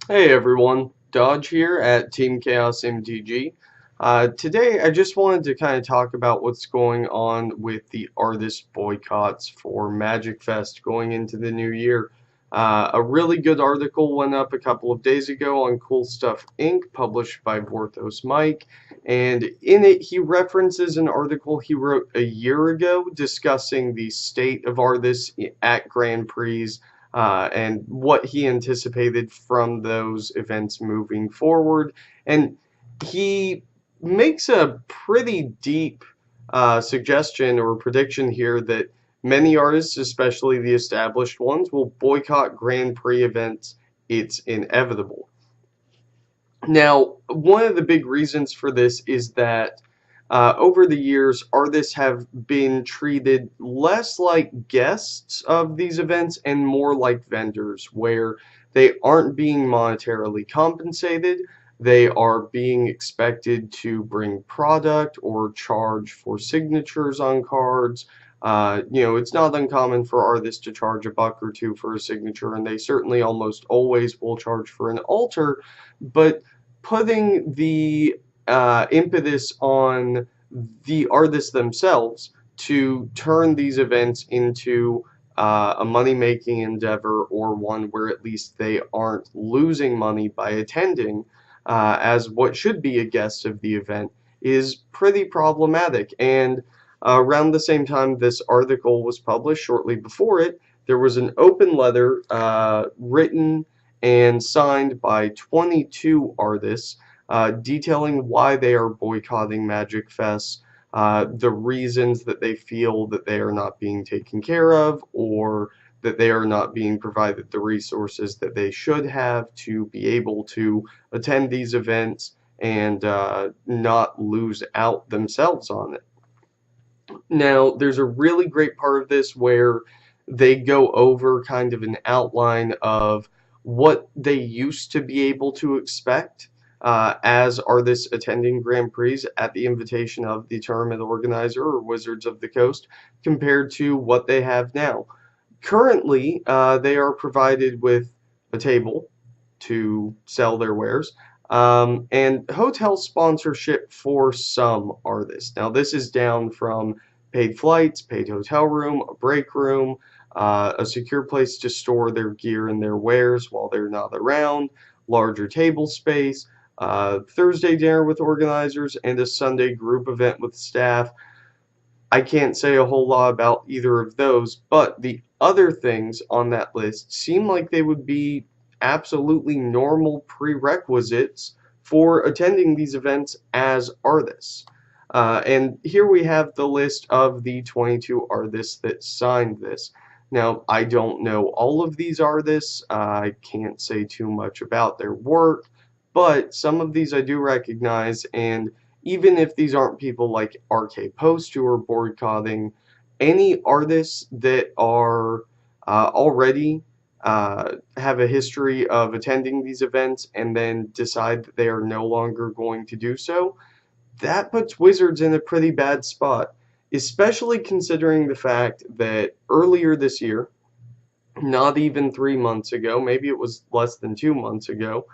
Hey everyone, Dodge here at Team Chaos MTG. Today I just wanted to kind of talk about what's going on with the artist boycotts for Magic Fest going into the new year. A really good article went up a couple of days ago on Cool Stuff Inc., published by Vorthos Mike, and in it he references an article he wrote a year ago discussing the state of artists at Grand Prix and what he anticipated from those events moving forward. And he makes a pretty deep suggestion or prediction here that many artists, especially the established ones, will boycott Grand Prix events. It's inevitable. Now, one of the big reasons for this is that over the years, artists have been treated less like guests of these events and more like vendors, where they aren't being monetarily compensated. They are being expected to bring product or charge for signatures on cards. It's not uncommon for artists to charge a buck or two for a signature, and they certainly almost always will charge for an altar, but putting the impetus on the artists themselves to turn these events into a money-making endeavor, or one where at least they aren't losing money by attending, as what should be a guest of the event, is pretty problematic. And around the same time this article was published, shortly before it, there was an open letter written and signed by 22 artists detailing why they are boycotting Magic Fest, the reasons that they feel that they are not being taken care of, or that they are not being provided the resources that they should have to be able to attend these events and not lose out themselves on it. Now, there's a really great part of this where they go over kind of an outline of what they used to be able to expect as artists attending Grand Prix at the invitation of the tournament organizer or Wizards of the Coast compared to what they have now. Currently, they are provided with a table to sell their wares, and hotel sponsorship for some artists. Now, this is down from paid flights, paid hotel room, a break room, a secure place to store their gear and their wares while they're not around, larger table space, Thursday dinner with organizers, and a Sunday group event with staff. I can't say a whole lot about either of those, but the other things on that list seem like they would be absolutely normal prerequisites for attending these events as artists. And here we have the list of the 22 artists that signed this. Now, I don't know all of these artists. I can't say too much about their work, but some of these I do recognize, and even if these aren't people like RK Post who are boycotting, any artists that are already have a history of attending these events and then decide that they are no longer going to do so, that puts Wizards in a pretty bad spot, especially considering the fact that earlier this year, not even 3 months ago, maybe it was less than 2 months ago,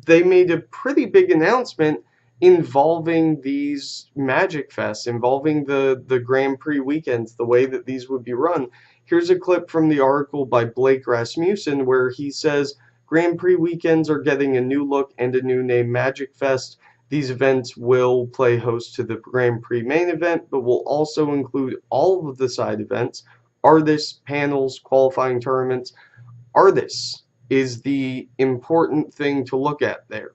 they made a pretty big announcement involving these Magic Fests, involving the Grand Prix weekends, the way that these would be run. Here's a clip from the article by Blake Rasmussen where he says, Grand Prix weekends are getting a new look and a new name, Magic Fest. These events will play host to the Grand Prix main event, but will also include all of the side events, artists, panels, qualifying tournaments. Artists is the important thing to look at there.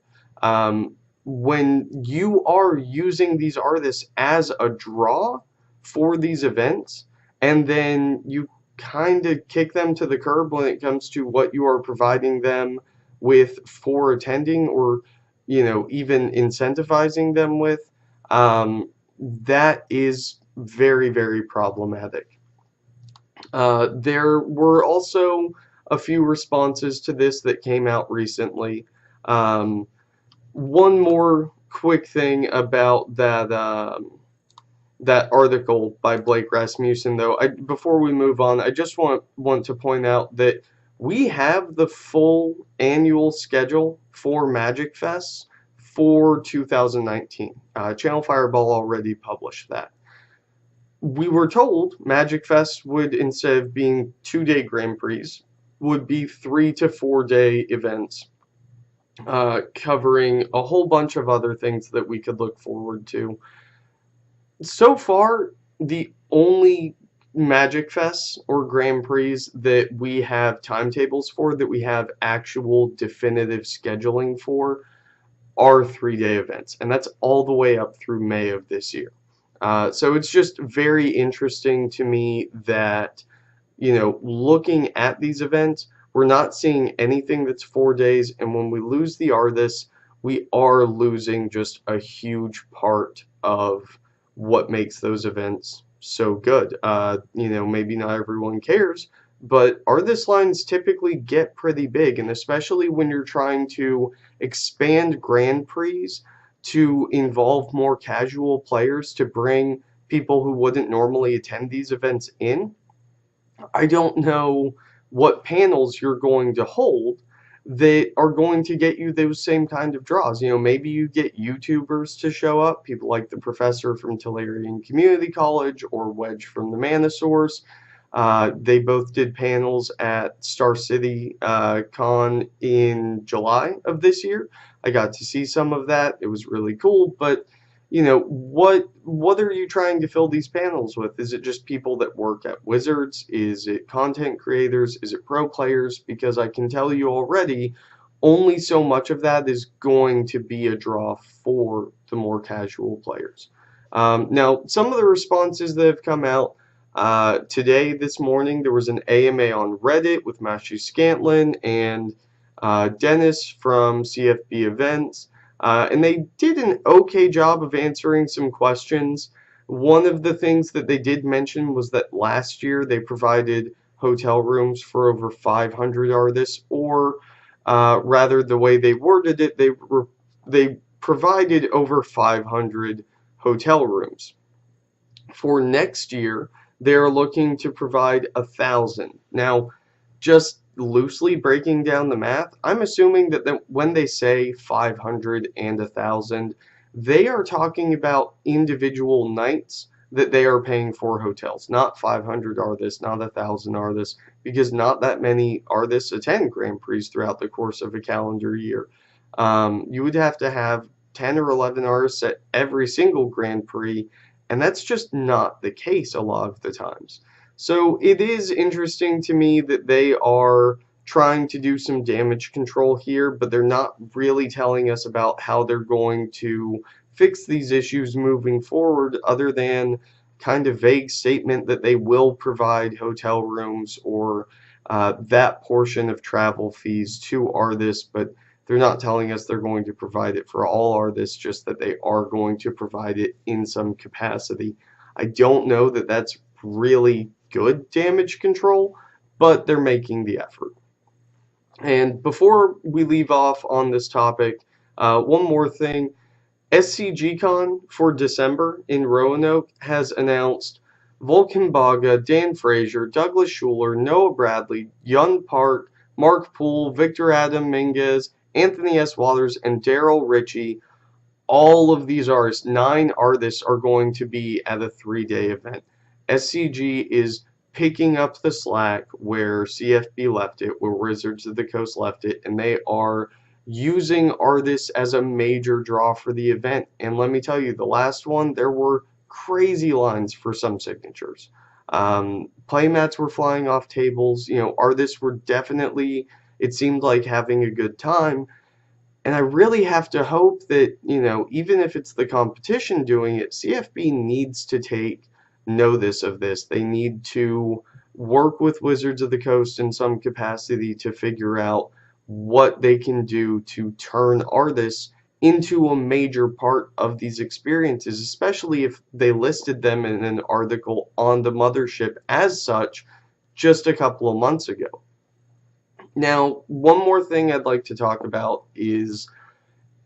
When you are using these artists as a draw for these events, and then you kind of kick them to the curb when it comes to what you are providing them with for attending, or even incentivizing them with, that is very, very problematic. There were also a few responses to this that came out recently. One more quick thing about that article by Blake Rasmussen, though. Before we move on, I just want to point out that We have the full annual schedule for Magic Fest for 2019. Channel Fireball already published that. We were told Magic Fest would, instead of being 2-day Grand Prix, would be 3 to 4 day events, covering a whole bunch of other things that we could look forward to. So far, the only Magic Fests or Grand Prix that we have timetables for, that we have actual definitive scheduling for, are 3-day events, and that's all the way up through May of this year. So it's just very interesting to me that, looking at these events, we're not seeing anything that's 4 days, and when we lose the artists, we are losing just a huge part of what makes those events so good. Maybe not everyone cares, but artist lines typically get pretty big, and especially when you're trying to expand Grand Prix to involve more casual players, to bring people who wouldn't normally attend these events in. I don't know what panels you're going to hold that are going to get you those same kind of draws. Maybe you get YouTubers to show up, people like the professor from Tellurian Community College or Wedge from the Mana Source. They both did panels at Star City Con in July of this year. I got to see some of that. It was really cool, but what are you trying to fill these panels with? Is it just people that work at Wizards? Is it content creators? Is it pro players? Because I can tell you already, only so much of that is going to be a draw for the more casual players. Now, some of the responses that have come out today, this morning, there was an AMA on Reddit with Matthew Scantlin and Dennis from CFB Events. And they did an okay job of answering some questions. One of the things that they did mention was that last year they provided hotel rooms for over 500 artists, or rather, the way they worded it, they provided over 500 hotel rooms. For next year, they're looking to provide 1,000. Now, just loosely breaking down the math, I'm assuming that when they say 500 and 1,000, they are talking about individual nights that they are paying for hotels, not 500 artists, not 1,000 artists, because not that many artists attend Grand Prix throughout the course of a calendar year. You would have to have 10 or 11 artists at every single Grand Prix, and that's just not the case a lot of the times. So it is interesting to me that they are trying to do some damage control here, but they're not really telling us about how they're going to fix these issues moving forward, other than kind of vague statement that they will provide hotel rooms or that portion of travel fees to artists, but they're not telling us they're going to provide it for all artists, just that they are going to provide it in some capacity. I don't know that that's really good damage control, but they're making the effort. And before we leave off on this topic, one more thing. SCGCon for December in Roanoke has announced Vulcan Baga, Dan Frazier, Douglas Schuler, Noah Bradley, Yun Park, Mark Poole, Victor Adam Minguez, Anthony S. Waters, and Daryl Ritchie. All of these artists, 9 artists, are going to be at a 3-day event. SCG is picking up the slack where CFB left it, where Wizards of the Coast left it, and they are using artists as a major draw for the event. And let me tell you, the last one, there were crazy lines for some signatures. Playmats were flying off tables. Artists were definitely, it seemed like, having a good time. And I really have to hope that, even if it's the competition doing it, CFB needs to take notice of this. They need to work with Wizards of the Coast in some capacity to figure out what they can do to turn artists into a major part of these experiences, especially if they listed them in an article on the mothership as such just a couple of months ago. Now, one more thing I'd like to talk about is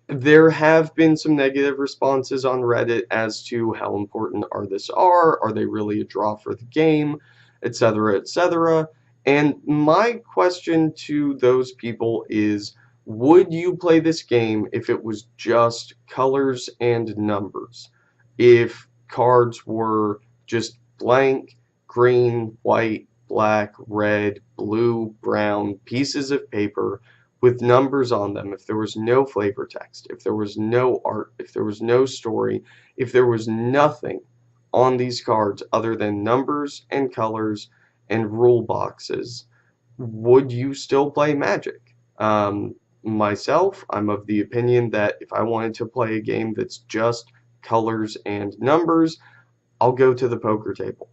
there have been some negative responses on Reddit as to how important artists are they really a draw for the game, etc., etc. And my question to those people is, would you play this game if it was just colors and numbers? If cards were just blank, green, white, black, red, blue, brown pieces of paper with numbers on them, if there was no flavor text, if there was no art, if there was no story, if there was nothing on these cards other than numbers and colors and rule boxes, would you still play Magic? Myself, I'm of the opinion that if I wanted to play a game that's just colors and numbers, I'll go to the poker table.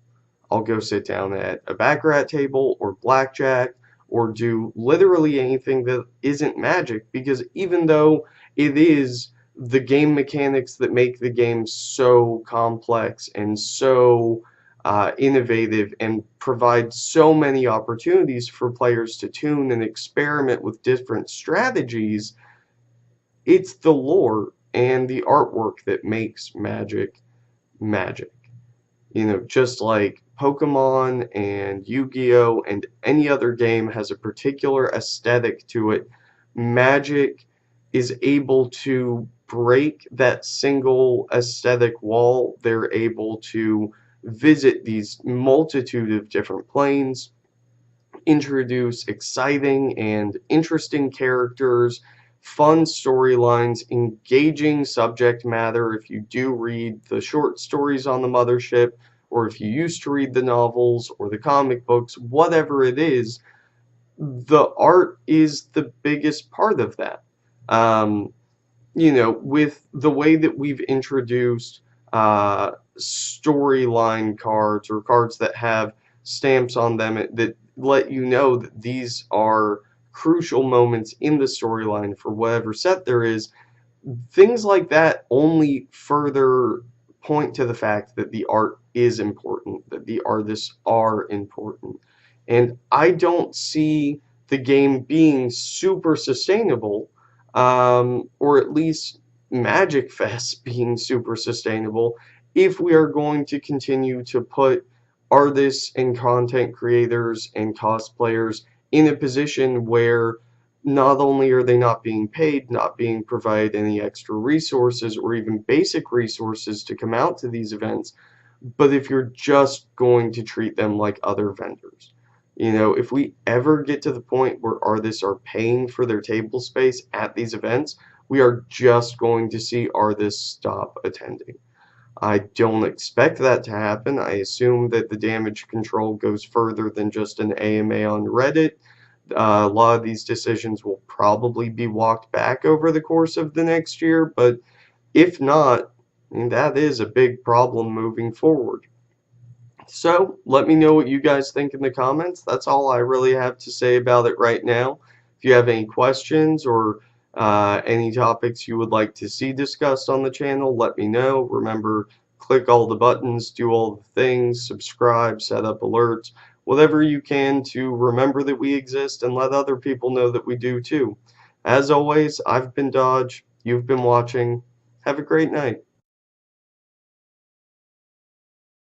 I'll go sit down at a baccarat table or blackjack or do literally anything that isn't Magic, because even though it is the game mechanics that make the game so complex and so innovative and provide so many opportunities for players to tune and experiment with different strategies, it's the lore and the artwork that makes Magic Magic. You know, just like Pokemon and Yu-Gi-Oh! And any other game has a particular aesthetic to it, Magic is able to break that single aesthetic wall. They're able to visit these multitude of different planes, introduce exciting and interesting characters, fun storylines, engaging subject matter. If you do read the short stories on the mothership, or if you used to read the novels or the comic books, whatever it is, the art is the biggest part of that. Um, you know, with the way that we've introduced storyline cards or cards that have stamps on them that let you know that these are crucial moments in the storyline for whatever set there is, things like that only further point to the fact that the art is important, that the artists are important. And I don't see the game being super sustainable, or at least Magic Fest being super sustainable, if we are going to continue to put artists and content creators and cosplayers in a position where not only are they not being paid, not being provided any extra resources or even basic resources to come out to these events, but if you're just going to treat them like other vendors. You know, if we ever get to the point where artists are paying for their table space at these events, we are just going to see artists stop attending. I don't expect that to happen. I assume that the damage control goes further than just an AMA on Reddit. A lot of these decisions will probably be walked back over the course of the next year, but if not, I mean, that is a big problem moving forward. So, let me know what you guys think in the comments. That's all I really have to say about it right now. If you have any questions or any topics you would like to see discussed on the channel, let me know. Remember, click all the buttons, do all the things, subscribe, set up alerts, whatever you can to remember that we exist and let other people know that we do too. As always, I've been Dodge, you've been watching. Have a great night.